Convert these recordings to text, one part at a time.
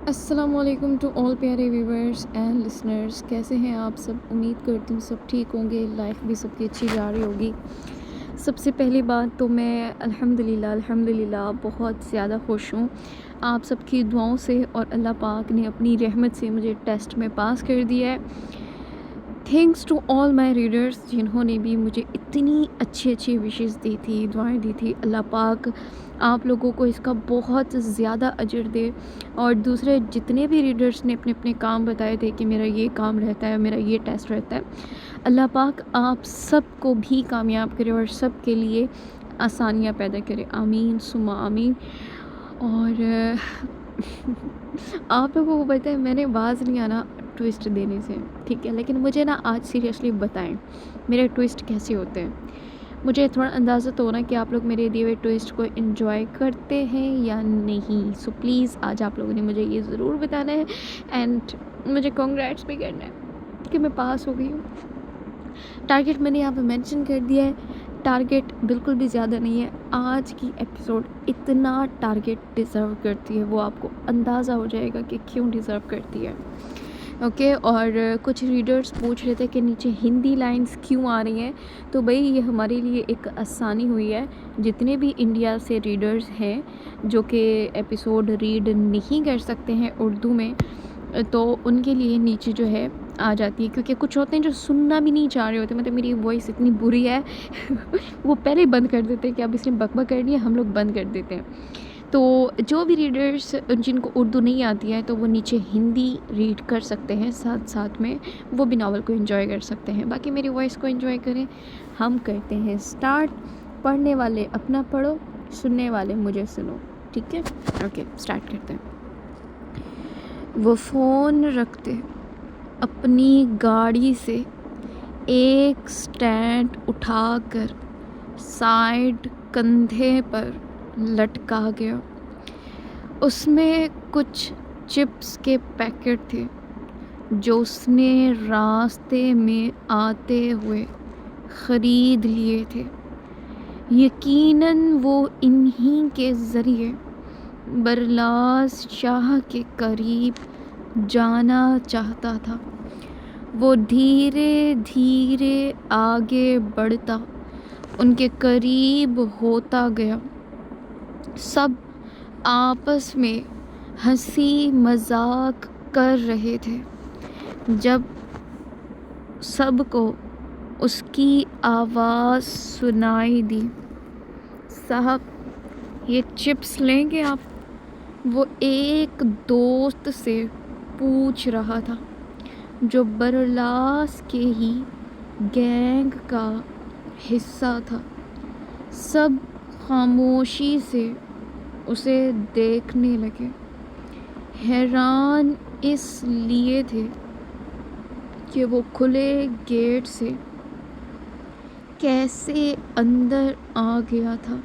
السلام علیکم to all پیارے ویورز اینڈ لسنرز، کیسے ہیں آپ سب؟ امید کرتی ہوں سب ٹھیک ہوں گے، لائف بھی سب کی اچھی جا رہی ہوگی۔ سب سے پہلی بات تو میں الحمدللہ بہت زیادہ خوش ہوں آپ سب کی دعاؤں سے، اور اللہ پاک نے اپنی رحمت سے مجھے ٹیسٹ میں پاس کر دیا ہے۔ Thanks to all my readers جنہوں نے بھی مجھے اتنی اچھی وشز دی تھی، دعائیں دی تھی۔ اللہ پاک آپ لوگوں کو اس کا بہت زیادہ اجر دے، اور دوسرے جتنے بھی ریڈرز نے اپنے اپنے کام بتائے تھے کہ میرا یہ کام رہتا ہے، میرا یہ ٹیسٹ رہتا ہے، اللہ پاک آپ سب کو بھی کامیاب کرے اور سب کے لیے آسانیاں پیدا کرے، آمین ثم آمین۔ اور آپ لوگوں کو پتہ ہے میں نے باز نہیں آنا ٹویسٹ دینے سے، ٹھیک ہے، لیکن مجھے نا آج سیریسلی بتائیں میرے ٹویسٹ کیسے ہوتے ہیں۔ مجھے تھوڑا اندازہ تو ہونا کہ آپ لوگ میرے دیے ہوئے ٹویسٹ کو انجوائے کرتے ہیں یا نہیں، سو پلیز آج آپ لوگوں نے مجھے یہ ضرور بتانا ہے، اینڈ مجھے کنگریٹس بھی کرنا ہے کہ میں پاس ہو گئی ہوں۔ ٹارگیٹ میں نے یہاں پہ مینشن کر دیا ہے، ٹارگیٹ بالکل بھی زیادہ نہیں ہے۔ آج کی ایپیسوڈ اتنا ٹارگیٹ ڈیزرو کرتی ہے، وہ آپ کو اندازہ ہو جائے گا کہ کیوں ڈیزرو کرتی ہے، اوکے۔ اور کچھ ریڈرز پوچھ رہے تھے کہ نیچے ہندی لائنز کیوں آ رہی ہیں، تو بھئی یہ ہمارے لیے ایک آسانی ہوئی ہے، جتنے بھی انڈیا سے ریڈرز ہیں جو کہ ایپیسوڈ ریڈ نہیں کر سکتے ہیں اردو میں، تو ان کے لیے نیچے جو ہے آ جاتی ہے، کیونکہ کچھ ہوتے ہیں جو سننا بھی نہیں چاہ رہے ہوتے، مطلب میری وائس اتنی بری ہے وہ پہلے بند کر دیتے ہیں کہ اب اس نے بک بک کرنی ہے، ہم لوگ بند کر دیتے ہیں۔ تو جو بھی ریڈرز جن کو اردو نہیں آتی ہے تو وہ نیچے ہندی ریڈ کر سکتے ہیں، ساتھ میں وہ بھی ناول کو انجوائے کر سکتے ہیں، باقی میری وائس کو انجوائے کریں۔ ہم کرتے ہیں سٹارٹ، پڑھنے والے اپنا پڑھو، سننے والے مجھے سنو، ٹھیک ہے، اوکے سٹارٹ کرتے ہیں۔ وہ فون رکھتے اپنی گاڑی سے ایک سٹینڈ اٹھا کر سائیڈ کندھے پر لٹکا گیا۔ اس میں کچھ چپس کے پیکٹ تھے جو اس نے راستے میں آتے ہوئے خرید لیے تھے، یقیناً وہ انہی کے ذریعے برلاس شاہ کے قریب جانا چاہتا تھا۔ وہ دھیرے دھیرے آگے بڑھتا ان کے قریب ہوتا گیا، سب آپس میں ہنسی مذاق کر رہے تھے جب سب کو اس کی آواز سنائی دی، صاحب یہ چپس لیں گے آپ؟ وہ ایک دوست سے پوچھ رہا تھا جو برلاس کے ہی گینگ کا حصہ تھا۔ سب خاموشی سے اسے دیکھنے لگے، حیران اس لیے تھے کہ وہ کھلے گیٹ سے کیسے اندر آ گیا تھا،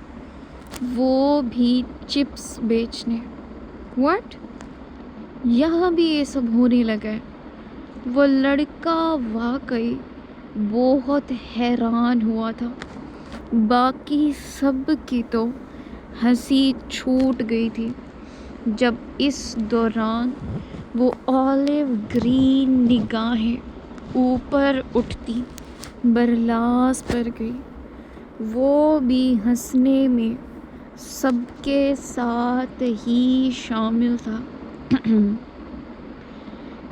وہ بھی چپس بیچنے۔ واٹ؟ یہاں بھی یہ سب ہونے لگا ہے؟ وہ لڑکا واقعی بہت حیران ہوا تھا، باقی سب کی تو ہنسی چھوٹ گئی تھی جب اس دوران وہ اولیو گرین نگاہیں اوپر اٹھتی برلاس پر گئی، وہ بھی ہنسنے میں سب کے ساتھ ہی شامل تھا۔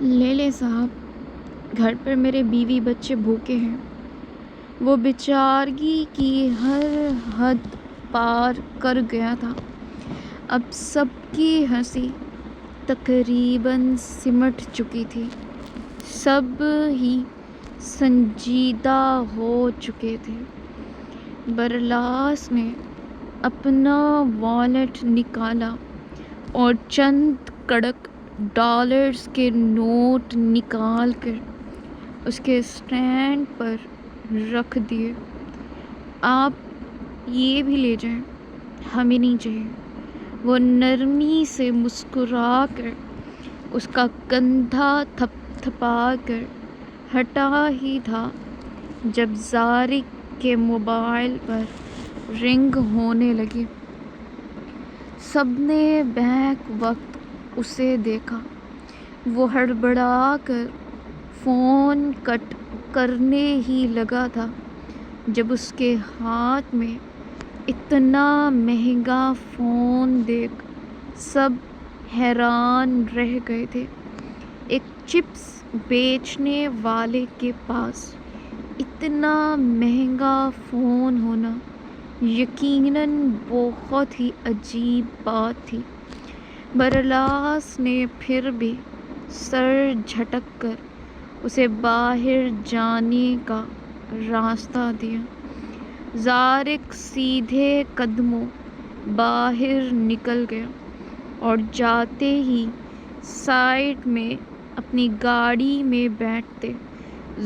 لے لے صاحب، گھر پر میرے بیوی بچے بھوکے ہیں۔ وہ بیچارگی کی ہر حد پار کر گیا تھا، اب سب کی ہنسی تقریباً سمٹ چکی تھی، سب ہی سنجیدہ ہو چکے تھے۔ برلاس نے اپنا والیٹ نکالا اور چند کڑک ڈالرز کے نوٹ نکال کر اس کے سٹینڈ پر رکھ دیے۔ آپ یہ بھی لے جائیں، ہمیں نہیں چاہیے۔ وہ نرمی سے مسکرا کر اس کا کندھا تھپ تھپا کر ہٹا ہی تھا جب زارق کے موبائل پر رنگ ہونے لگی۔ سب نے بیک وقت اسے دیکھا۔ وہ ہڑبڑا کر فون کٹ کرنے ہی لگا تھا جب اس کے ہاتھ میں اتنا مہنگا فون دیکھ سب حیران رہ گئے تھے۔ ایک چپس بیچنے والے کے پاس اتنا مہنگا فون ہونا یقیناً بہت ہی عجیب بات تھی۔ برلاس نے پھر بھی سر جھٹک کر اسے باہر جانے کا راستہ دیا۔ زارق سیدھے قدموں باہر نکل گیا اور جاتے ہی سائڈ میں اپنی گاڑی میں بیٹھتے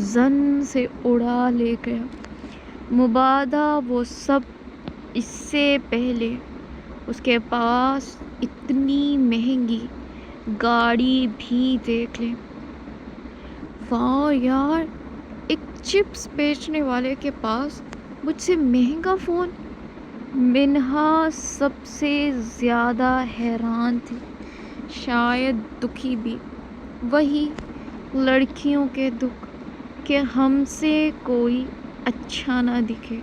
زن سے اڑا لے گیا۔ مبادا وہ سب اس سے پہلے اس کے پاس اتنی مہنگی گاڑی بھی دیکھ لیں۔ واہ یار، ایک چپس بیچنے والے کے پاس مجھ سے مہنگا فون! منہا سب سے زیادہ حیران تھی، شاید دکھی بھی۔ وہی لڑکیوں کے دکھ کہ ہم سے کوئی اچھا نہ دکھے،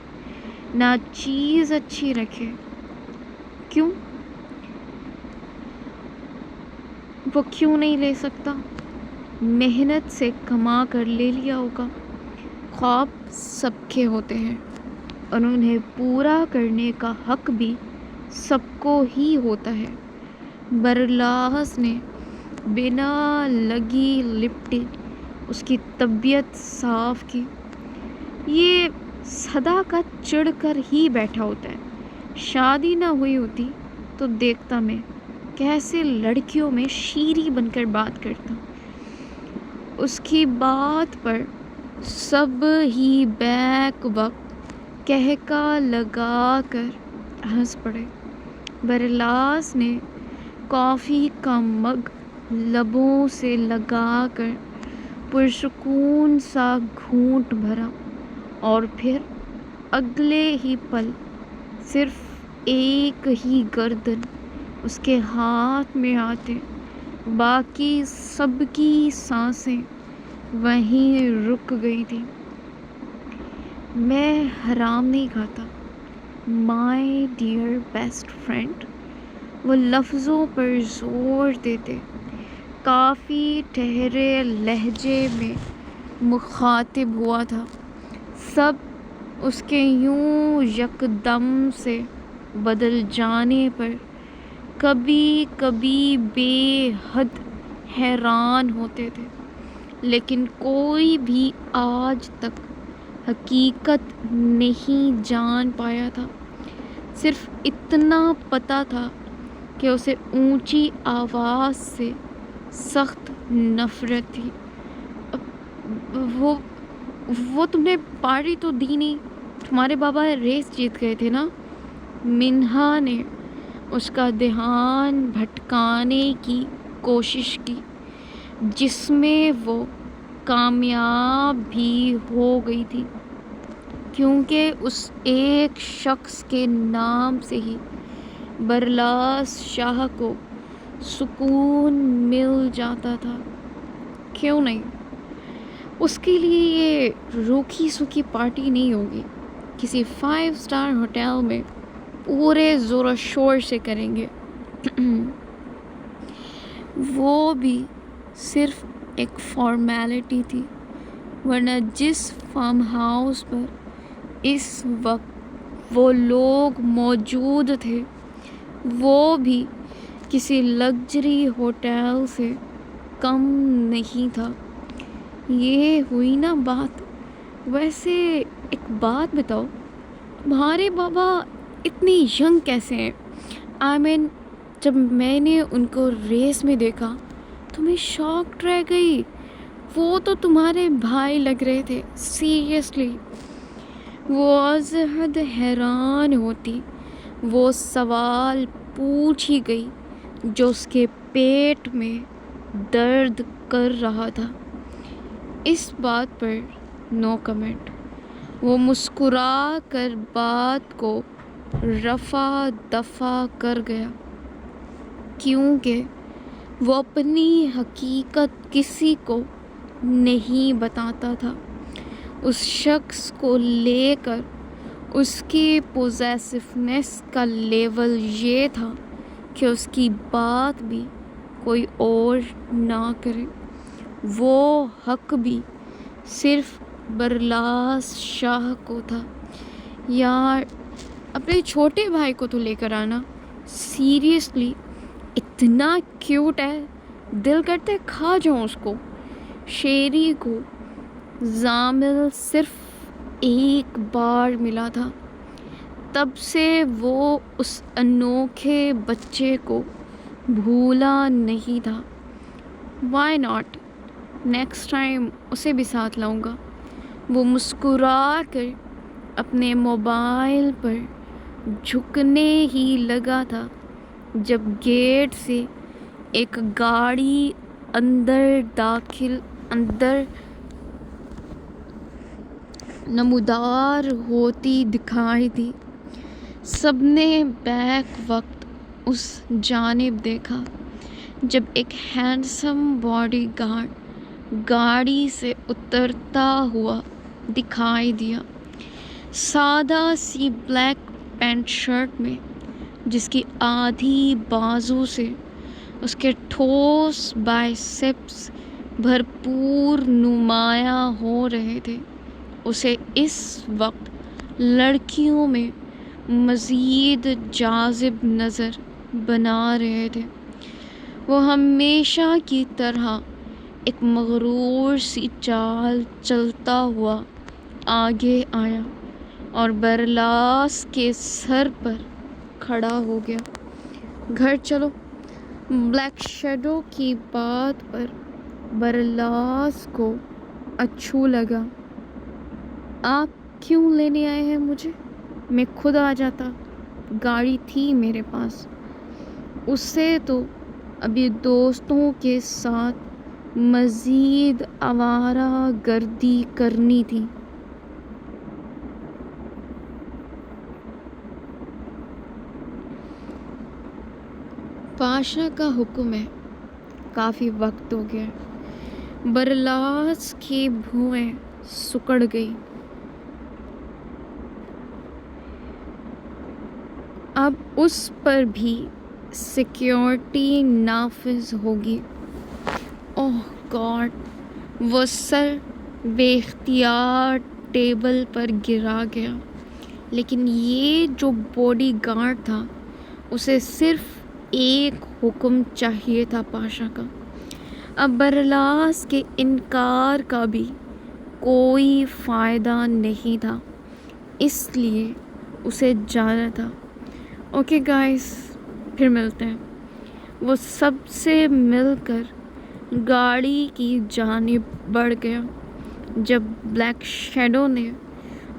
نہ چیز اچھی رکھے۔ کیوں؟ وہ کیوں نہیں لے سکتا؟ محنت سے کما کر لے لیا ہوگا۔ خواب سب کے ہوتے ہیں اور انہیں پورا کرنے کا حق بھی سب کو ہی ہوتا ہے۔ برلاس نے بنا لگی لپٹی اس کی طبیعت صاف کی۔ یہ سدا کا چڑھ کر ہی بیٹھا ہوتا ہے۔ شادی نہ ہوئی ہوتی تو دیکھتا میں کیسے لڑکیوں میں شیریں بن کر بات کرتا۔ اس کی بات پر سب ہی بیک وقت کہکا لگا کر ہنس پڑے۔ برلاس نے کافی کا مگ لبوں سے لگا کر پرسکون سا گھونٹ بھرا اور پھر اگلے ہی پل صرف ایک ہی گردن اس کے ہاتھ میں آتے باقی سب کی سانسیں وہیں رک گئی تھیں۔ میں حرام نہیں کھاتا مائی ڈیئر بیسٹ فرینڈ، وہ لفظوں پر زور دیتے کافی ٹھہرے لہجے میں مخاطب ہوا تھا۔ سب اس کے یوں یکدم سے بدل جانے پر کبھی کبھی بے حد حیران ہوتے تھے، لیکن کوئی بھی آج تک حقیقت نہیں جان پایا تھا۔ صرف اتنا پتہ تھا کہ اسے اونچی آواز سے سخت نفرت تھی۔ وہ تم نے پارٹی تو دی نہیں، تمہارے بابا ریس جیت گئے تھے نا؟ منہا نے اس کا دھیان بھٹکانے کی کوشش کی، جس میں وہ کامیاب بھی ہو گئی تھی، کیونکہ اس ایک شخص کے نام سے ہی برلاس شاہ کو سکون مل جاتا تھا۔ کیوں نہیں؟ اس کے لیے یہ روکھی سوکھی پارٹی نہیں ہوگی، کسی 5 اسٹار ہوٹل میں پورے زور و شور سے کریں گے۔ وہ بھی صرف ایک فارمیلٹی تھی، ورنہ جس فارم ہاؤس پر اس وقت وہ لوگ موجود تھے وہ بھی کسی لگژری ہوٹل سے کم نہیں تھا۔ یہ ہوئی نا بات۔ ویسے ایک بات بتاؤ، تمہارے بابا اتنی ینگ کیسے ہیں؟ جب میں نے ان کو ریس میں دیکھا تو میں شاکڈ رہ گئی۔ وہ تو تمہارے بھائی لگ رہے تھے، سیریسلی۔ وہ از حد حیران ہوتی وہ سوال پوچھ ہی گئی جو اس کے پیٹ میں درد کر رہا تھا۔ اس بات پر نو کمنٹ۔ وہ مسکرا کر بات کو رفع دفع کر گیا، کیونکہ وہ اپنی حقیقت کسی کو نہیں بتاتا تھا. اس شخص کو لے کر اس کی پوزیسونیس کا لیول یہ تھا کہ اس کی بات بھی کوئی اور نہ کرے. وہ حق بھی صرف برلاس شاہ کو تھا. یار اپنے چھوٹے بھائی کو تو لے کر آنا. سیریسلی اتنا کیوٹ ہے, دل کرتا ہے کھا جاؤں اس کو. شیری کو زامل صرف ایک بار ملا تھا, تب سے وہ اس انوکھے بچے کو بھولا نہیں تھا. وائی ناٹ, نیکسٹ ٹائم اسے بھی ساتھ لاؤں گا. وہ مسکرا کر اپنے موبائل پر جھکنے ہی لگا تھا جب گیٹ سے ایک گاڑی اندر نمودار ہوتی دکھائی دی. سب نے بیک وقت اس جانب دیکھا جب ایک ہینڈسم باڈی گارڈ گاڑی سے اترتا ہوا دکھائی دیا. سادہ سی بلیک پینٹ شرٹ میں جس کی آدھی بازو سے اس کے ٹھوس بائسیپس بھرپور نمایاں ہو رہے تھے, اسے اس وقت لڑکیوں میں مزید جاذب نظر بنا رہے تھے. وہ ہمیشہ کی طرح ایک مغرور سی چال چلتا ہوا آگے آیا اور برلاس کے سر پر کھڑا ہو گیا. گھر چلو. بلیک شیڈو کی بات پر برلاس کو اچھو لگا. آپ کیوں لینے آئے ہیں مجھے؟ میں خود آ جاتا, گاڑی تھی میرے پاس. اس سے تو ابھی دوستوں کے ساتھ مزید آوارہ گردی کرنی تھی. پاشا کا حکم ہے, کافی وقت ہو گیا. برلاس کی بھویں سکڑ گئی. اب اس پر بھی سیکیورٹی نافذ ہوگی. اوہ گاڈ, وہ سر بے اختیار ٹیبل پر گرا گیا. لیکن یہ جو باڈی گارڈ تھا اسے صرف ایک حکم چاہیے تھا پاشا کا. اب برلاس کے انکار کا بھی کوئی فائدہ نہیں تھا, اس لیے اسے جانا تھا. اوکے گائز, پھر ملتے ہیں. وہ سب سے مل کر گاڑی کی جانب بڑھ گیا جب بلیک شیڈو نے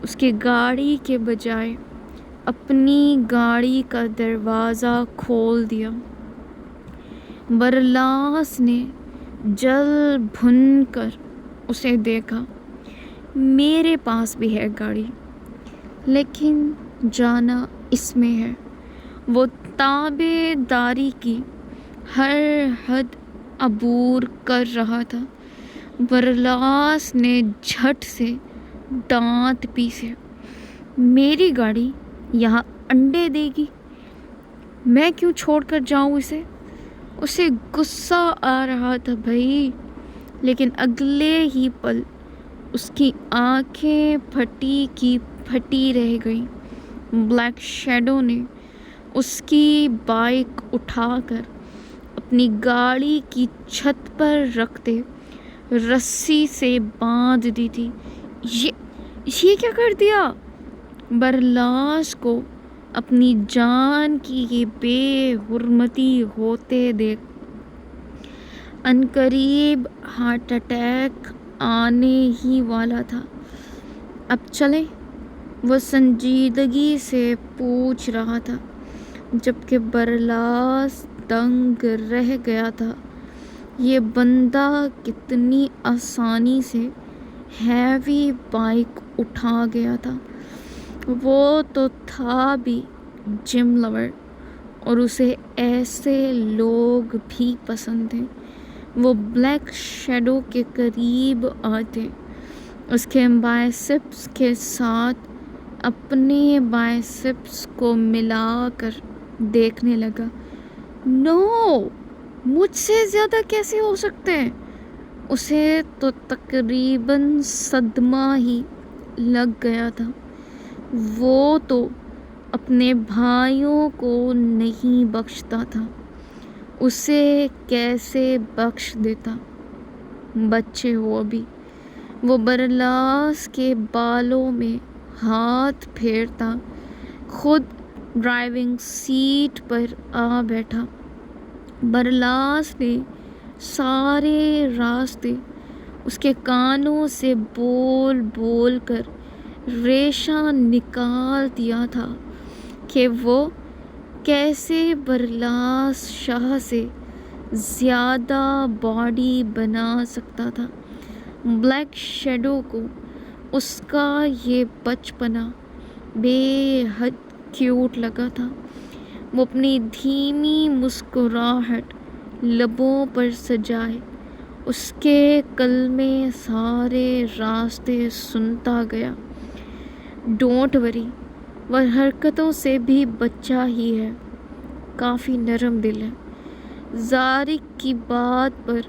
اس کی گاڑی کے بجائے اپنی گاڑی کا دروازہ کھول دیا. برلاس نے جل بھن کر اسے دیکھا. میرے پاس بھی ہے گاڑی, لیکن جانا اس میں ہے. وہ تابع داری کی ہر حد عبور کر رہا تھا. برلاس نے جھٹ سے دانت پیسے. میری گاڑی یہاں انڈے دے گی, میں کیوں چھوڑ کر جاؤں اسے؟ اسے غصہ آ رہا تھا بھائی, لیکن اگلے ہی پل اس کی آنکھیں پھٹی کی پھٹی رہ گئیں. بلیک شیڈو نے اس کی بائک اٹھا کر اپنی گاڑی کی چھت پر رکھتے رسی سے باندھ دی تھی. یہ کیا کر دیا؟ برلاس کو اپنی جان کی یہ بے حرمتی ہوتے دیکھ عنقریب ہارٹ اٹیک آنے ہی والا تھا. اب چلیں, وہ سنجیدگی سے پوچھ رہا تھا, جبکہ برلاس دنگ رہ گیا تھا. یہ بندہ کتنی آسانی سے ہیوی بائک اٹھا گیا تھا. وہ تو تھا بھی جم لور, اور اسے ایسے لوگ بھی پسند تھے۔ وہ بلیک شیڈو کے قریب آتے، اس کے بائسپس کے ساتھ اپنے بائسپس کو ملا کر دیکھنے لگا۔ نو، مجھ سے زیادہ کیسے ہو سکتے ہیں؟ اسے تو تقریباً صدمہ ہی لگ گیا تھا۔ وہ تو اپنے بھائیوں کو نہیں بخشتا تھا، اسے کیسے بخش دیتا؟ بچے ہو ابھی۔ وہ برلاس کے بالوں میں ہاتھ پھیرتا خود ڈرائیونگ سیٹ پر آ بیٹھا۔ برلاس نے سارے راستے اس کے کانوں سے بول بول کر ریشہ نکال دیا تھا کہ وہ کیسے برلاس شاہ سے زیادہ باڈی بنا سکتا تھا۔ بلیک شیڈو کو اس کا یہ بچپنا بے حد کیوٹ لگا تھا۔ وہ اپنی دھیمی مسکراہٹ لبوں پر سجائے اس کے کلمے سارے راستے سنتا گیا۔ ڈونٹ وری، وہ حرکتوں سے بھی بچہ ہی ہے، کافی نرم دل ہے۔ زارق کی بات پر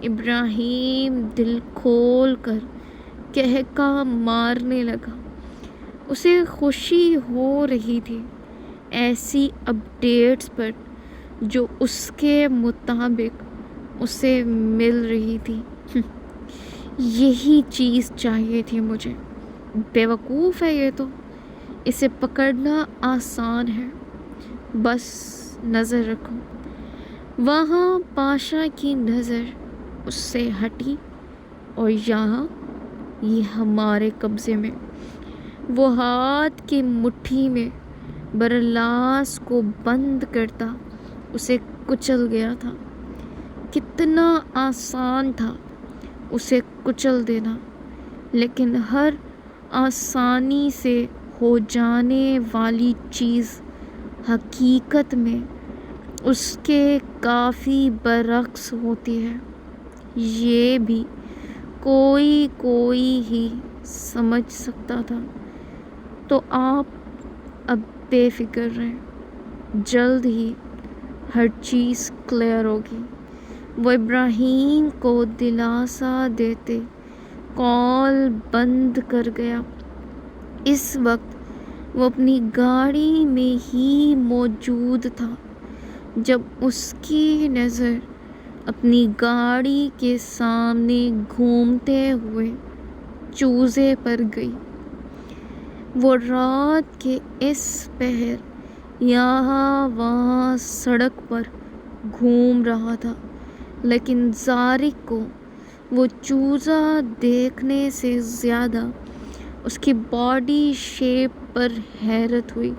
ابراہیم دل کھول کر کہکا مارنے لگا۔ اسے خوشی ہو رہی تھی ایسی اپڈیٹس پر جو اس کے مطابق اسے مل رہی تھی۔ یہی چیز چاہیے تھی مجھے۔ بیوقوف ہے یہ تو، اسے پکڑنا آسان ہے، بس نظر رکھو۔ وہاں پاشا کی نظر اس سے ہٹی، اور یہاں یہ ہمارے قبضے میں۔ وہ ہاتھ کی مٹھی میں برلاس کو بند کرتا اسے کچل گیا تھا۔ کتنا آسان تھا اسے کچل دینا، لیکن ہر آسانی سے ہو جانے والی چیز حقیقت میں اس کے کافی برعکس ہوتی ہے۔ یہ بھی کوئی ہی سمجھ سکتا تھا۔ تو آپ اب بے فکر رہیں، جلد ہی ہر چیز کلیئر ہوگی۔ وہ ابراہیم کو دلاسا دیتے کال بند کر گیا۔ اس وقت وہ اپنی گاڑی میں ہی موجود تھا جب اس کی نظر اپنی گاڑی کے سامنے گھومتے ہوئے چوزے پر گئی۔ وہ رات کے اس پہر یہاں وہاں سڑک پر گھوم رہا تھا، لیکن زارق کو وہ چوزا دیکھنے سے زیادہ اس کی باڈی شیپ پر حیرت ہوئی۔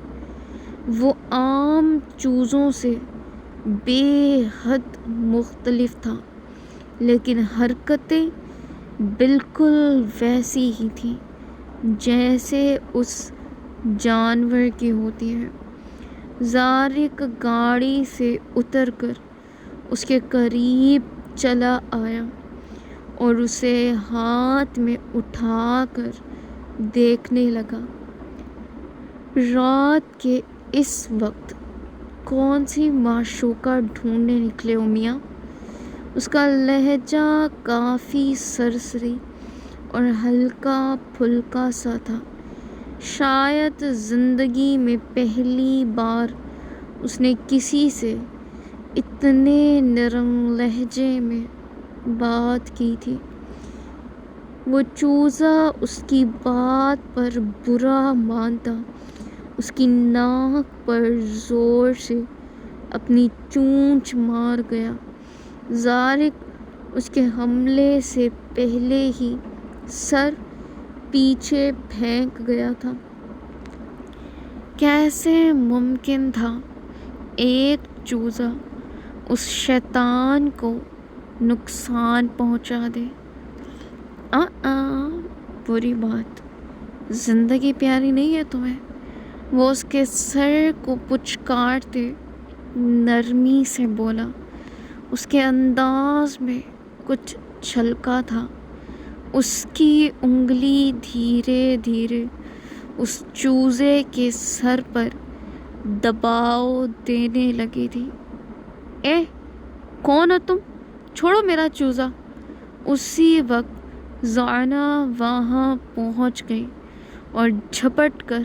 وہ عام چوزوں سے بے حد مختلف تھا، لیکن حرکتیں بالکل ویسی ہی تھیں جیسے اس جانور کی ہوتی ہیں۔ زارق گاڑی سے اتر کر اس کے قریب چلا آیا اور اسے ہاتھ میں اٹھا کر دیکھنے لگا۔ رات کے اس وقت کون سی معشوقہ ڈھونڈنے نکلے ہو میاں؟ اس کا لہجہ کافی سرسری اور ہلکا پھلکا سا تھا۔ شاید زندگی میں پہلی بار اس نے کسی سے اتنے نرم لہجے میں بات کی تھی۔ وہ چوزا اس کی بات پر برا مانتا اس کی ناک پر زور سے اپنی چونچ مار گیا۔ زارق اس کے حملے سے پہلے ہی سر پیچھے پھینک گیا تھا۔ کیسے ممکن تھا ایک چوزا اس شیطان کو نقصان پہنچا دے؟ بری بات، زندگی پیاری نہیں ہے تمہیں؟ وہ اس کے سر کو پچکارتے نرمی سے بولا۔ اس کے انداز میں کچھ چھلکا تھا۔ اس کی انگلی دھیرے دھیرے اس چوزے کے سر پر دباؤ دینے لگی تھی۔ اے کون ہو تم؟ چھوڑو میرا چوزا۔ اسی وقت زائنہ وہاں پہنچ گئی اور جھپٹ کر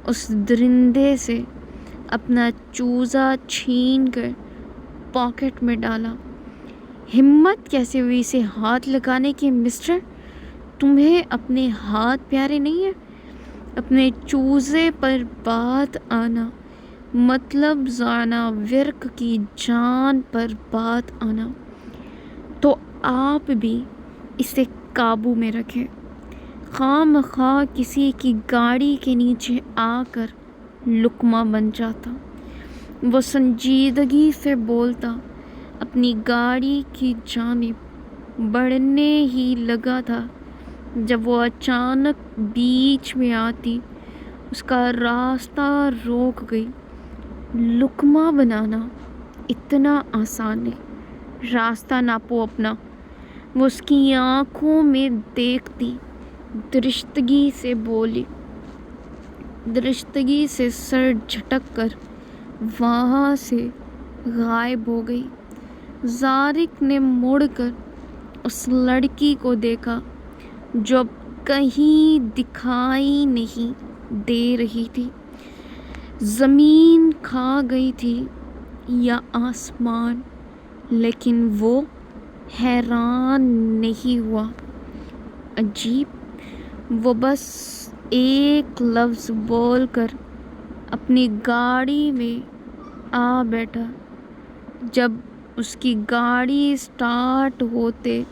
اس درندے سے اپنا چوزا چھین کر پاکٹ میں ڈالا۔ ہمت کیسے ہوئی اسے ہاتھ لگانے کی مسٹر؟ تمہیں اپنے ہاتھ پیارے نہیں ہیں؟ اپنے چوزے پر بات آنا مطلب زائنہ ورک کی جان پر بات آنا۔ تو آپ بھی اسے قابو میں رکھیں۔ خواہ مخواہ کسی کی گاڑی کے نیچے آ کر لقمہ بن جاتا۔ وہ سنجیدگی سے بولتا، اپنی گاڑی کی جانب بڑھنے ہی لگا تھا جب وہ اچانک بیچ میں آتی اس کا راستہ روک گئی۔ لقمہ بنانا اتنا آسان نہیں، راستہ ناپو اپنا۔ وہ اس کی آنکھوں میں دیکھتی درشتگی سے بولی، درشتگی سے سر جھٹک کر وہاں سے غائب ہو گئی۔ زارق نے مڑ کر اس لڑکی کو دیکھا جو اب کہیں دکھائی نہیں دے رہی تھی۔ زمین کھا گئی تھی یا آسمان، لیکن وہ حیران نہیں ہوا۔ عجیب، وہ بس ایک لفظ بول کر اپنی گاڑی میں آ بیٹھا۔ جب اس کی گاڑی سٹارٹ ہوتے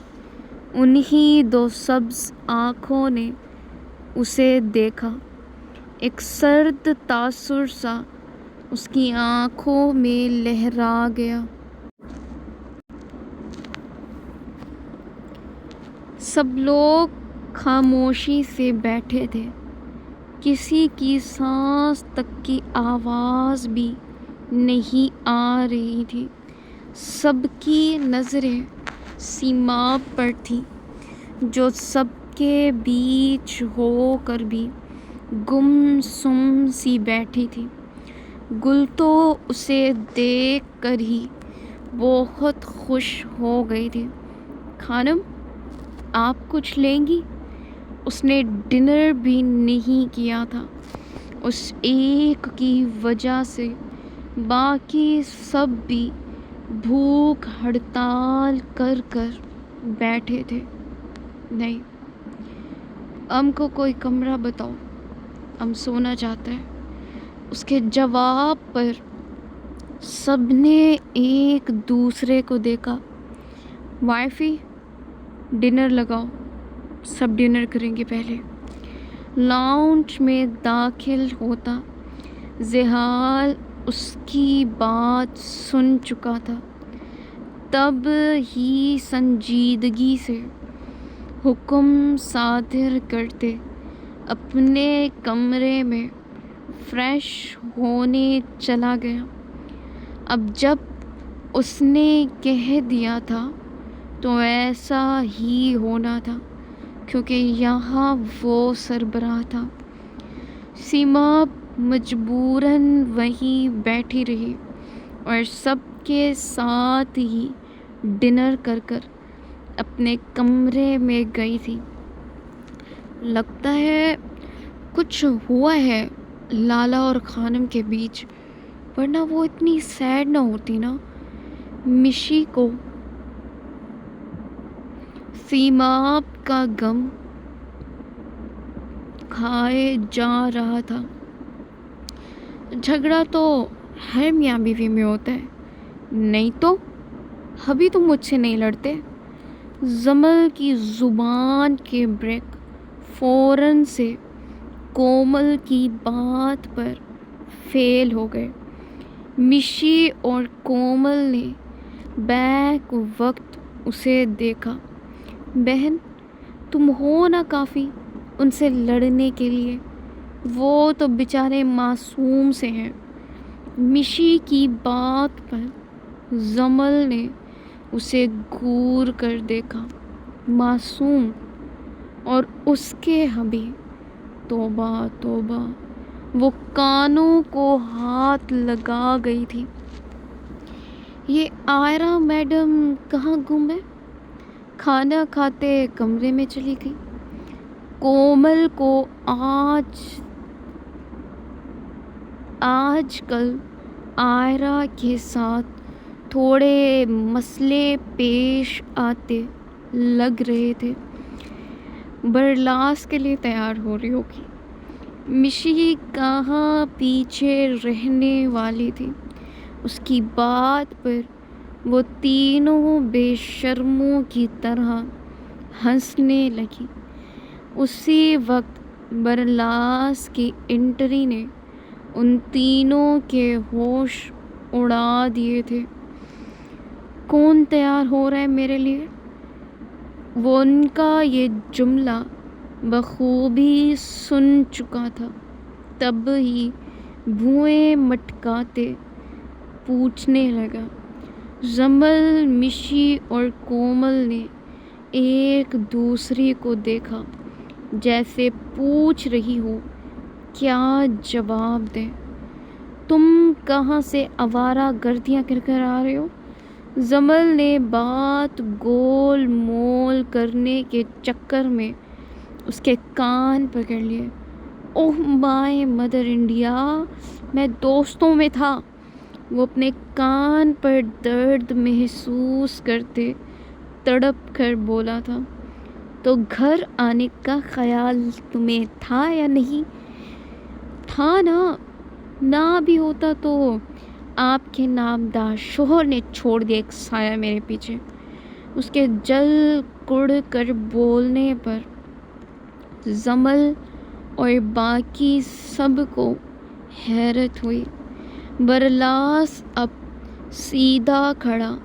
انہی دو سبز آنکھوں نے اسے دیکھا۔ ایک سرد تاثر سا اس کی آنکھوں میں لہرا گیا۔ سب لوگ خاموشی سے بیٹھے تھے۔ کسی کی سانس تک کی آواز بھی نہیں آ رہی تھی۔ سب کی نظریں سیماب پر تھیں جو سب کے بیچ ہو کر بھی گم سم سی بیٹھی تھی۔ گل تو اسے دیکھ کر ہی بہت خوش ہو گئی تھی۔ خانم، آپ کچھ لیں گی؟ اس نے ڈنر بھی نہیں کیا تھا۔ اس ایک کی وجہ سے باقی سب بھی بھوک ہڑتال کر کر بیٹھے تھے۔ نہیں، ہم کو کوئی کمرہ بتاؤ، ہم سونا چاہتے ہیں۔ اس کے جواب پر سب نے ایک دوسرے کو دیکھا۔ وائفی، ڈنر لگاؤ، سب ڈنر کریں گے پہلے۔ لاؤنج میں داخل ہوتا زحال اس کی بات سن چکا تھا۔ تب ہی سنجیدگی سے حکم صادر کرتے اپنے کمرے میں فریش ہونے چلا گیا۔ اب جب اس نے کہہ دیا تھا تو ایسا ہی ہونا تھا، کیونکہ یہاں وہ سربراہ تھا۔ سیماب مجبوراً وہیں بیٹھی رہی اور سب کے ساتھ ہی ڈنر کر کر اپنے کمرے میں گئی تھی۔ لگتا ہے کچھ ہوا ہے لالا اور خانم کے بیچ، ورنہ وہ اتنی سیڈ نہ ہوتی نا۔ مشی کو سیماب کا غم کھائے جا رہا تھا۔ جھگڑا تو ہر میاں بیوی میں ہوتا ہے، نہیں تو ابھی تم مجھ سے نہیں لڑتے۔ جمل کی زبان کے بریک فوراً سے کومل کی بات پر فیل ہو گئے۔ مشی اور کومل نے بیک وقت اسے دیکھا۔ بہن، تم ہو نا کافی ان سے لڑنے کے لیے، وہ تو بیچارے معصوم سے ہیں۔ مشی کی بات پر زمل نے اسے گور کر دیکھا، معصوم اور اس کے حبیب۔ توبہ توبہ، وہ کانوں کو ہاتھ لگا گئی تھی۔ یہ آئرہ میڈم کہاں گم ہے؟ کھانا کھاتے کمرے میں چلی گئی۔ کومل کو آج کل آئرہ کے ساتھ تھوڑے مسئلے پیش آتے لگ رہے تھے۔ برلاس کے لیے تیار ہو رہی ہوگی۔ مشی کہاں پیچھے رہنے والی تھی؟ اس کی بات پر وہ تینوں بے شرموں کی طرح ہنسنے لگی۔ اسی وقت برلاس کی انٹری نے ان تینوں کے ہوش اڑا دیے تھے۔ کون تیار ہو رہا ہے میرے لیے؟ وہ ان کا یہ جملہ بخوبی سن چکا تھا۔ تب ہی بھوئیں مٹکاتے پوچھنے لگا۔ زمل، مشی اور کومل نے ایک دوسرے کو دیکھا، جیسے پوچھ رہی ہو کیا جواب دیں۔ تم کہاں سے آوارہ گردیاں کر کر آ رہے ہو؟ زمل نے بات گول مول کرنے کے چکر میں اس کے کان پکڑ لیے۔ اوہ مائے مدر انڈیا، میں دوستوں میں تھا۔ وہ اپنے کان پر درد محسوس کرتے تڑپ کر بولا تھا۔ تو گھر آنے کا خیال تمہیں تھا یا نہیں؟ تھا نا، نہ بھی ہوتا تو آپ کے نامدار شوہر نے چھوڑ دیا ایک سایہ میرے پیچھے۔ اس کے جل کڑ کر بولنے پر زمل اور باقی سب کو حیرت ہوئی۔ برلاس اب سیدھا کھڑا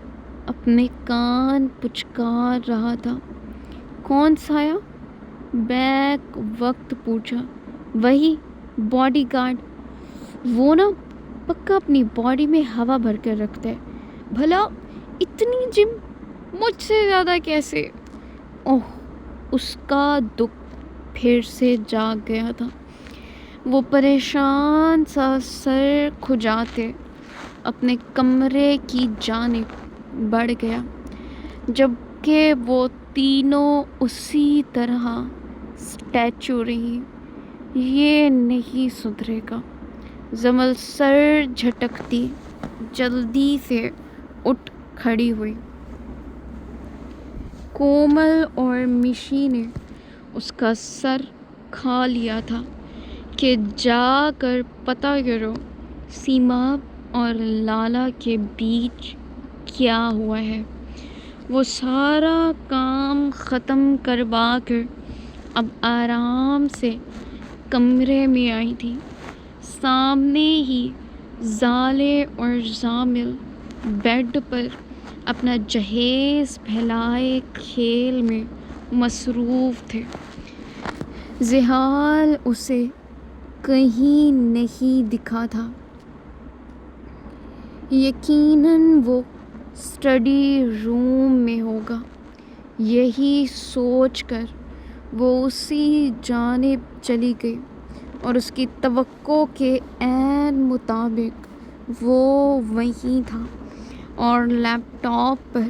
اپنے کان پچکار رہا تھا۔ کون سایہ؟ بیک وقت پوچھا۔ وہی باڈی گارڈ، وہ نا پکا اپنی باڈی میں ہوا بھر کر رکھتا ہے۔ بھلا اتنی جم مجھ سے زیادہ کیسے؟ اوہ، اس کا دکھ پھر سے جاگ گیا تھا۔ وہ پریشان سا سر کھجاتے اپنے کمرے کی جانب بڑھ گیا، جبکہ وہ تینوں اسی طرح اسٹیچو رہی۔ یہ نہیں سدھرے گا۔ زمل سر جھٹکتی جلدی سے اٹھ کھڑی ہوئی۔ کومل اور مشی نے اس کا سر کھا لیا تھا کہ جا کر پتہ کرو سیما اور لالا کے بیچ کیا ہوا ہے۔ وہ سارا کام ختم کروا کر اب آرام سے کمرے میں آئی تھی۔ سامنے ہی زالے اور زامل بیڈ پر اپنا جہیز پھیلائے کھیل میں مصروف تھے۔ زحال اسے کہیں نہیں دکھا تھا۔ یقیناً وہ اسٹڈی روم میں ہوگا۔ یہی سوچ کر وہ اسی جانب چلی گئی اور اس کی توقع کے عین مطابق وہ وہیں تھا اور لیپ ٹاپ پر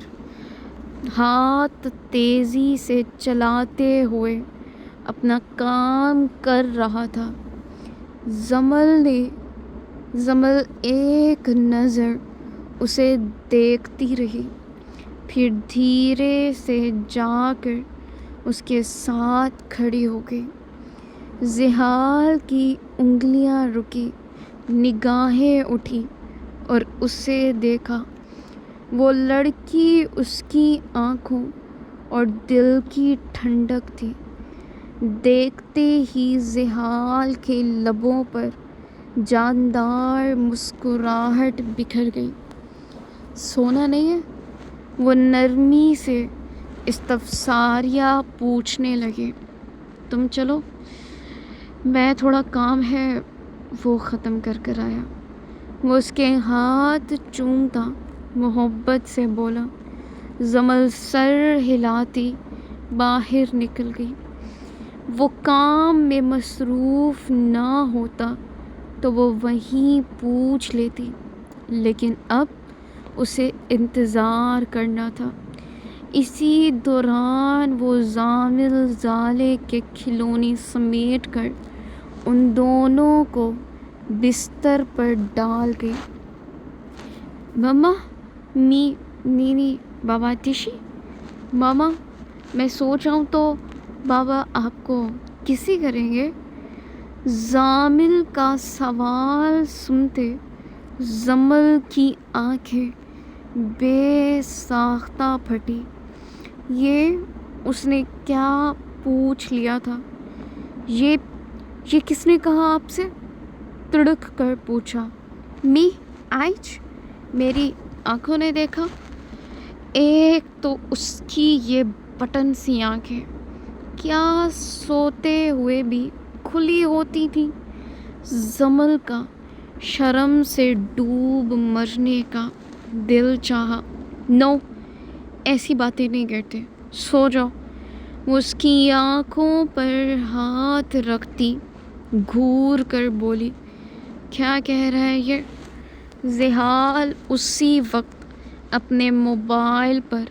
ہاتھ تیزی سے چلاتے ہوئے اپنا کام کر رہا تھا۔ زمل ایک نظر اسے دیکھتی رہی، پھر دھیرے سے جا کر اس کے ساتھ کھڑی ہو گئی۔ زحال کی انگلیاں رکی، نگاہیں اٹھی اور اسے دیکھا۔ وہ لڑکی اس کی آنکھوں اور دل کی ٹھنڈک تھی۔ دیکھتے ہی زحال کے لبوں پر جاندار مسکراہٹ بکھر گئی۔ سونا نہیں ہے؟ وہ نرمی سے استفساریہ پوچھنے لگے۔ تم چلو، میں تھوڑا کام ہے وہ ختم کر آیا۔ وہ اس کے ہاتھ چومتا محبت سے بولا۔ زمل سر ہلاتی باہر نکل گئی۔ وہ کام میں مصروف نہ ہوتا تو وہ وہیں پوچھ لیتی، لیکن اب اسے انتظار کرنا تھا۔ اسی دوران وہ زامل زالے کے کھلونے سمیٹ کر ان دونوں کو بستر پر ڈال گئی۔ مما، نینی بابا تشی، ماما میں سو جاؤں تو بابا آپ کو کسی کریں گے؟ زامل کا سوال سنتے زمل کی آنکھیں بے ساختہ پھٹی۔ یہ اس نے کیا پوچھ لیا تھا؟ یہ کس نے کہا آپ سے؟ تڑک کر پوچھا۔ می آئیچ، میری آنکھوں نے دیکھا۔ ایک تو اس کی یہ بٹن سی آنکھیں کیا سوتے ہوئے بھی کھلی ہوتی تھیں؟ زمل کا شرم سے ڈوب مرنے کا دل چاہا۔ نو، ایسی باتیں نہیں کرتے، سو جاؤ۔ وہ اس کی آنکھوں پر ہاتھ رکھتی گھور کر بولی۔ کیا کہہ رہا ہے یہ؟ زحال اسی وقت اپنے موبائل پر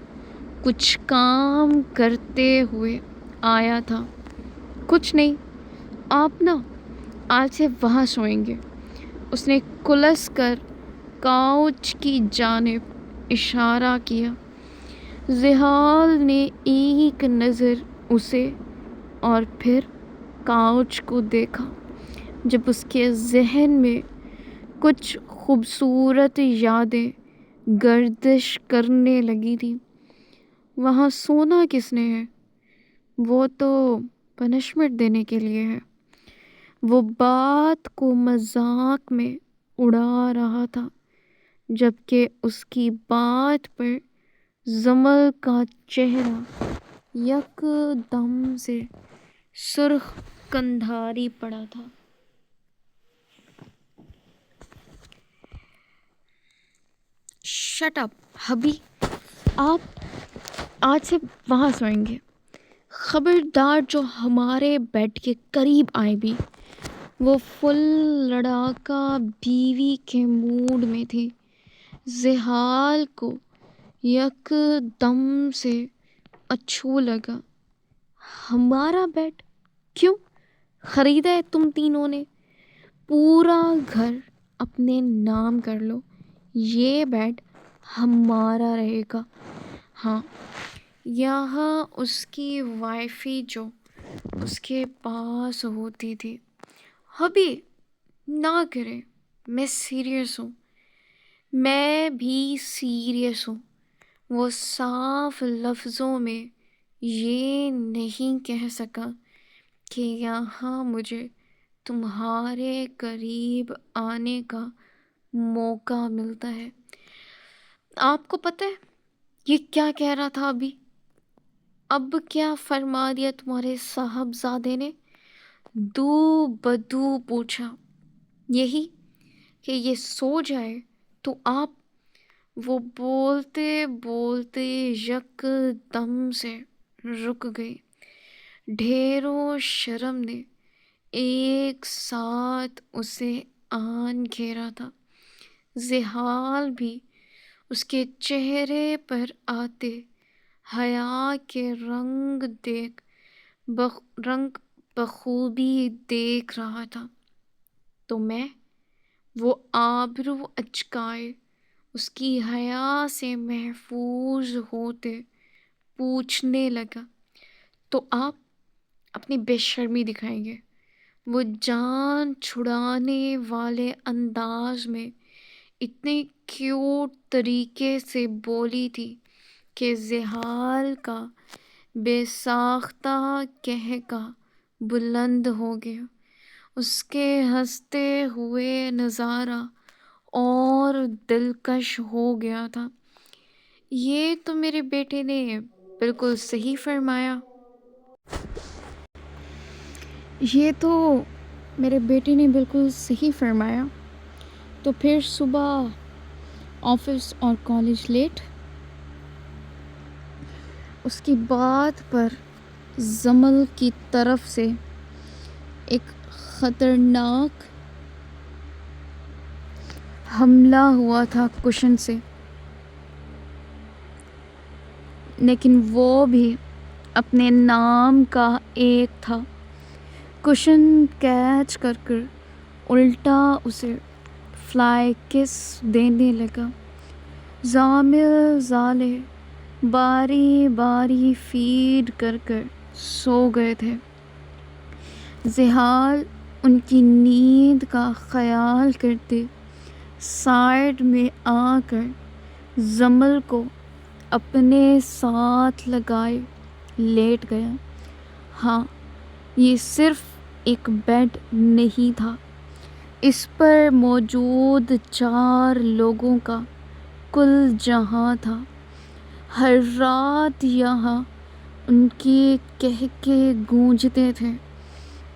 کچھ کام کرتے ہوئے آیا تھا۔ کچھ نہیں، آپ نا آج سے وہاں سوئیں گے۔ اس نے کلس کر کاؤچ کی جانب اشارہ کیا۔ زحال نے ایک نظر اسے اور پھر کاؤچ کو دیکھا۔ جب اس کے ذہن میں کچھ خوبصورت یادیں گردش کرنے لگی تھی۔ وہاں سونا کس نے ہے؟ وہ تو پنشمنٹ دینے کے لیے ہے۔ وہ بات کو مذاق میں اڑا رہا تھا، جبکہ اس کی بات پر زمل کا چہرہ یک دم سے سرخ کندھاری پڑا تھا۔ شٹ اپ ہبی، آپ آج سے وہاں سوئیں گے۔ خبردار جو ہمارے بیڈ کے قریب آئے بھی۔ وہ فل لڑاکا بیوی کے موڈ میں تھی۔ زحال کو یک دم سے اچھو لگا۔ ہمارا بیڈ؟ کیوں خریدا ہے تم تینوں نے؟ پورا گھر اپنے نام کر لو، یہ بیڈ ہمارا رہے گا۔ ہاں، یہاں اس کی وائفی جو اس کے پاس ہوتی تھی۔ ہبی نہ کرے، میں سیریس ہوں۔ میں بھی سیریس ہوں۔ وہ صاف لفظوں میں یہ نہیں کہہ سکا کہ یہاں مجھے تمہارے قریب آنے کا موقع ملتا ہے۔ آپ کو پتہ ہے یہ کیا کہہ رہا تھا ابھی؟ اب کیا فرما دیا تمہارے صاحبزادے نے؟ دو بدو پوچھا۔ یہی کہ یہ سو جائے تو آپ؟ وہ بولتے بولتے یک دم سے رک گئی۔ ڈھیروں شرم نے ایک ساتھ اسے آن گھیرا تھا۔ زحال بھی اس کے چہرے پر آتے حیا کے رنگ بخوبی دیکھ رہا تھا۔ تو میں؟ وہ آبرو اچکائے اس کی حیا سے محفوظ ہوتے پوچھنے لگا۔ تو آپ اپنی بے شرمی دکھائیں گے؟ وہ جان چھڑانے والے انداز میں اتنے کیوٹ طریقے سے بولی تھی کہ زحال کا بے ساختہ قہقہ بلند ہو گیا۔ اس کے ہنستے ہوئے نظارہ اور دلکش ہو گیا تھا۔ یہ تو میرے بیٹے نے بالکل صحیح فرمایا۔ یہ تو میرے بیٹے نے بالکل صحیح فرمایا۔ تو پھر صبح آفس اور کالج لیٹ. اس کی بات پر زمل کی طرف سے ایک خطرناک حملہ ہوا تھا کشن سے، لیکن وہ بھی اپنے نام کا ایک تھا. کشن کیچ کر الٹا اسے فلائی کس دینے لگا. زامل زالے باری باری فیڈ کر سو گئے تھے. زحال ان کی نیند کا خیال کرتے سائڈ میں آ کر زمل کو اپنے ساتھ لگائے لیٹ گیا. ہاں، یہ صرف ایک بیڈ نہیں تھا، اس پر موجود 4 لوگوں کا کل جہاں تھا. ہر رات یہاں ان کے کہکے گونجتے تھے،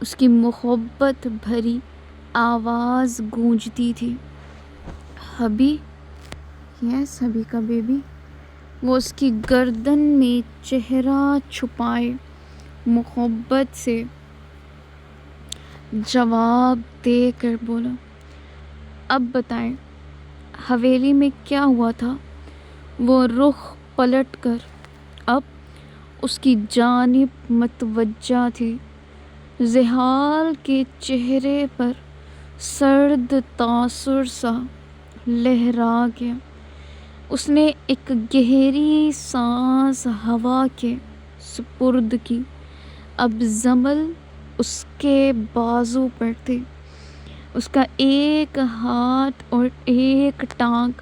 اس کی محبت بھری آواز گونجتی تھی. حبی، یس حبی کا بیبی. وہ اس کی گردن میں چہرہ چھپائے محبت سے جواب دے کر بولا. اب بتائیں حویلی میں کیا ہوا تھا؟ وہ رخ پلٹ کر اب اس کی جانب متوجہ تھی. زحال کے چہرے پر سرد تاثر سا لہرا گیا. اس نے ایک گہری سانس ہوا کے سپرد کی. اب زمل اس کے بازو پر تھے، اس کا ایک ہاتھ اور ایک ٹانگ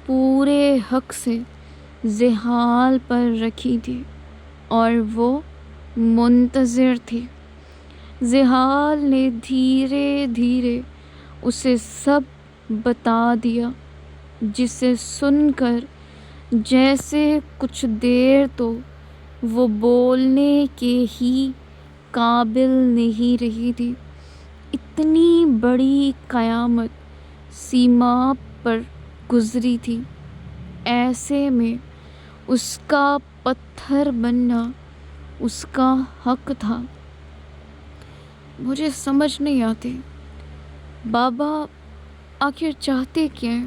پورے حق سے زحال پر رکھی تھی اور وہ منتظر تھی. زحال نے دھیرے دھیرے اسے سب بتا دیا، جسے سن کر جیسے کچھ دیر تو وہ بولنے کے ہی قابل نہیں رہی تھی. اتنی بڑی قیامت سیما پر گزری تھی، ایسے میں اس کا پتھر بننا اس کا حق تھا. مجھے سمجھ نہیں آتی بابا آخر چاہتے کیا ہیں؟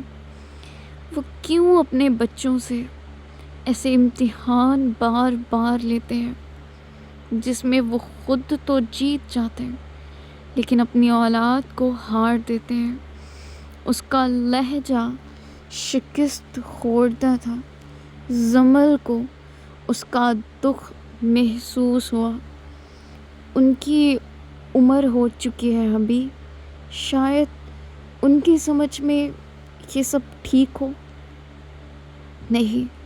وہ کیوں اپنے بچوں سے ایسے امتحان بار بار لیتے ہیں جس میں وہ خود تو جیت جاتے ہیں لیکن اپنی اولاد کو ہار دیتے ہیں؟ اس کا لہجہ شکست خوردہ تھا. زمل کو اس کا دکھ محسوس ہوا. ان کی عمر ہو چکی ہے ابھی، شاید ان کی سمجھ میں یہ سب ٹھیک ہو. نہیں،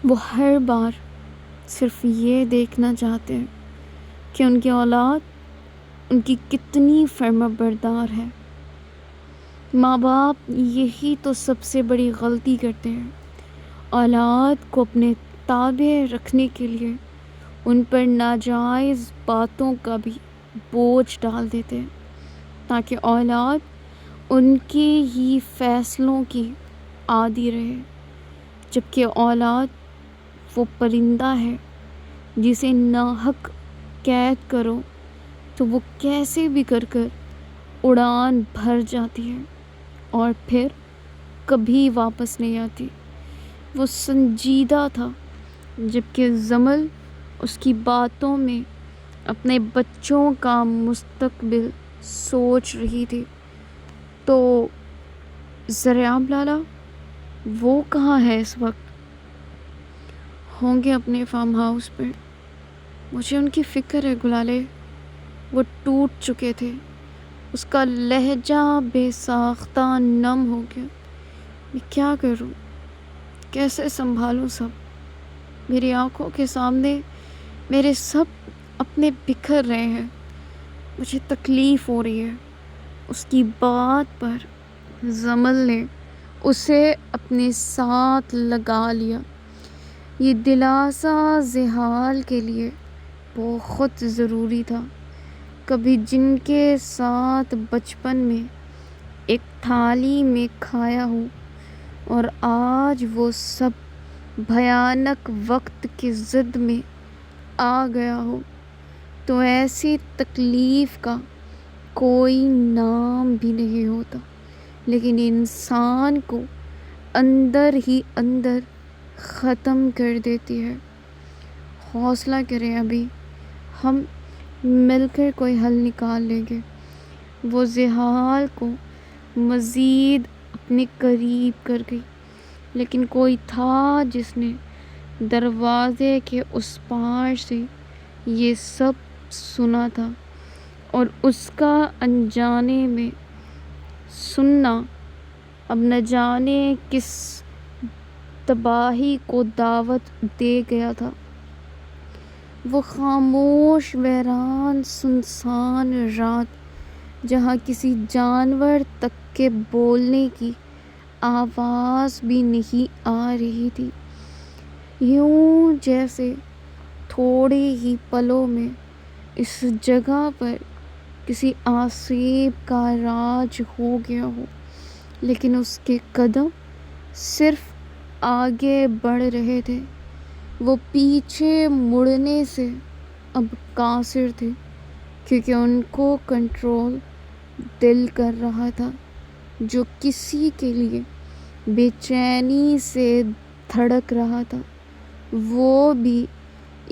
وہ ہر بار صرف یہ دیکھنا چاہتے ہیں کہ ان کی اولاد ان کی کتنی فرما بردار ہے. ماں باپ یہی تو سب سے بڑی غلطی کرتے ہیں، اولاد کو اپنے تابع رکھنے کے لیے ان پر ناجائز باتوں کا بھی بوجھ ڈال دیتے ہیں تاکہ اولاد ان کے ہی فیصلوں کی عادی رہے. جبکہ اولاد وہ پرندہ ہے جسے ناحق قید کرو تو وہ کیسے بھی کر اڑان بھر جاتی ہے اور پھر کبھی واپس نہیں آتی. وہ سنجیدہ تھا، جبکہ زمل اس کی باتوں میں اپنے بچوں کا مستقبل سوچ رہی تھی. تو زریاب لالا وہ کہاں ہے اس وقت؟ ہوں گے اپنے فارم ہاؤس پر. مجھے ان کی فکر ہے گلالے، وہ ٹوٹ چکے تھے. اس کا لہجہ بے ساختہ نم ہو گیا. میں کیا کروں، کیسے سنبھالوں سب؟ میری آنکھوں کے سامنے میرے سب اپنے بکھر رہے ہیں، مجھے تکلیف ہو رہی ہے. اس کی بات پر زمل نے اسے اپنے ساتھ لگا لیا. یہ دلاسا زحال کے لیے بہت ضروری تھا. کبھی جن کے ساتھ بچپن میں ایک تھالی میں کھایا ہو، اور آج وہ سب بھیانک وقت کی زد میں آ گیا ہو، تو ایسی تکلیف کا کوئی نام بھی نہیں ہوتا، لیکن انسان کو اندر ہی اندر ختم کر دیتی ہے۔ حوصلہ کریں، ابھی ہم مل کر کوئی حل نکال لیں گے۔ وہ زحال کو مزید اپنے قریب کر گئی، لیکن کوئی تھا جس نے دروازے کے اس پار سے یہ سب سنا تھا، اور اس کا انجانے میں سننا اب نہ جانے کس تباہی کو دعوت دے گیا تھا۔ وہ خاموش، ویران، سنسان رات، جہاں کسی جانور تک کے بولنے کی آواز بھی نہیں آ رہی تھی، یوں جیسے تھوڑے ہی پلوں میں اس جگہ پر کسی آسیب کا راج ہو گیا ہو، لیکن اس کے قدم صرف آگے بڑھ رہے تھے۔ وہ پیچھے مڑنے سے اب قاصر تھے، کیونکہ ان کو کنٹرول دل کر رہا تھا، جو کسی کے لیے بے چینی سے دھڑک رہا تھا۔ وہ بھی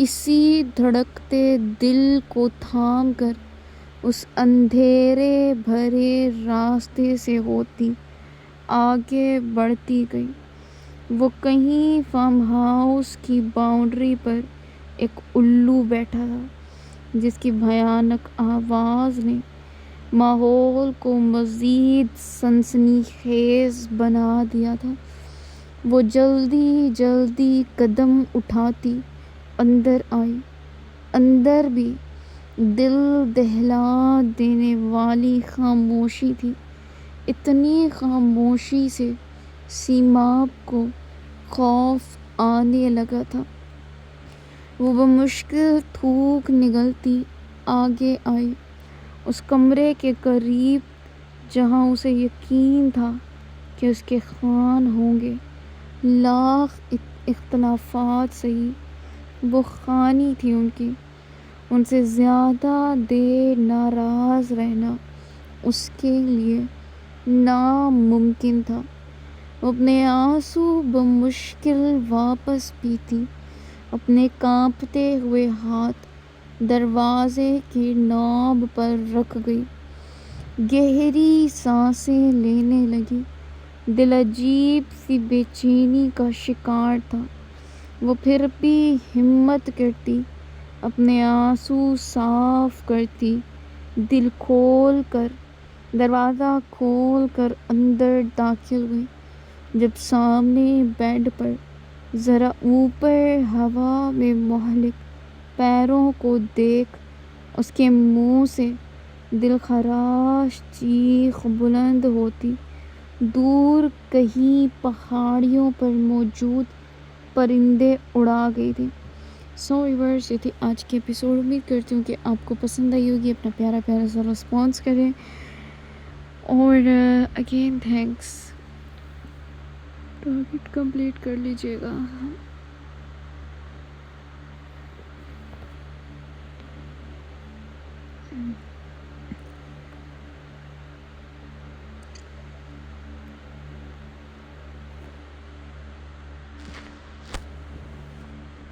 اسی دھڑکتے دل کو تھام کر اس اندھیرے بھرے راستے سے ہوتی آگے بڑھتی گئی۔ وہ کہیں فارم ہاؤس کی باؤنڈری پر ایک الو بیٹھا تھا، جس کی بھیانک آواز نے ماحول کو مزید سنسنی خیز بنا دیا تھا۔ وہ جلدی جلدی قدم اٹھاتی اندر آئی۔ اندر بھی دل دہلا دینے والی خاموشی تھی، اتنی خاموشی سے سیماب کو خوف آنے لگا تھا۔ وہ بمشکل تھوک نگلتی آگے آئی، اس کمرے کے قریب جہاں اسے یقین تھا کہ اس کے خوان ہوں گے۔ لاکھ اختلافات سہی، وہ خوانی تھی ان کی۔ ان سے زیادہ دیر ناراض رہنا اس کے لیے ناممکن تھا۔ وہ اپنے آنسو بمشکل واپس پیتی، اپنے کانپتے ہوئے ہاتھ دروازے کی نوب پر رکھ گئی، گہری سانسیں لینے لگی۔ دل عجیب سی بے چینی کا شکار تھا۔ وہ پھر بھی ہمت کرتی، اپنے آنسو صاف کرتی، دل کھول کر، دروازہ کھول کر اندر داخل ہوئی۔ جب سامنے بیڈ پر ذرا اوپر ہوا میں مہلک پیروں کو دیکھ اس کے منہ سے دل خراش چیخ بلند ہوتی، دور کہیں پہاڑیوں پر موجود پرندے اڑا گئی تھی۔ ویورز، یہ تھی آج کی ایپیسوڈ۔ امید کرتی ہوں کہ آپ کو پسند آئی ہوگی۔ اپنا پیارا پیارا سا رسپانس کریں، اور اگین تھینکس، ٹارگیٹ کمپلیٹ کر لیجیے گا۔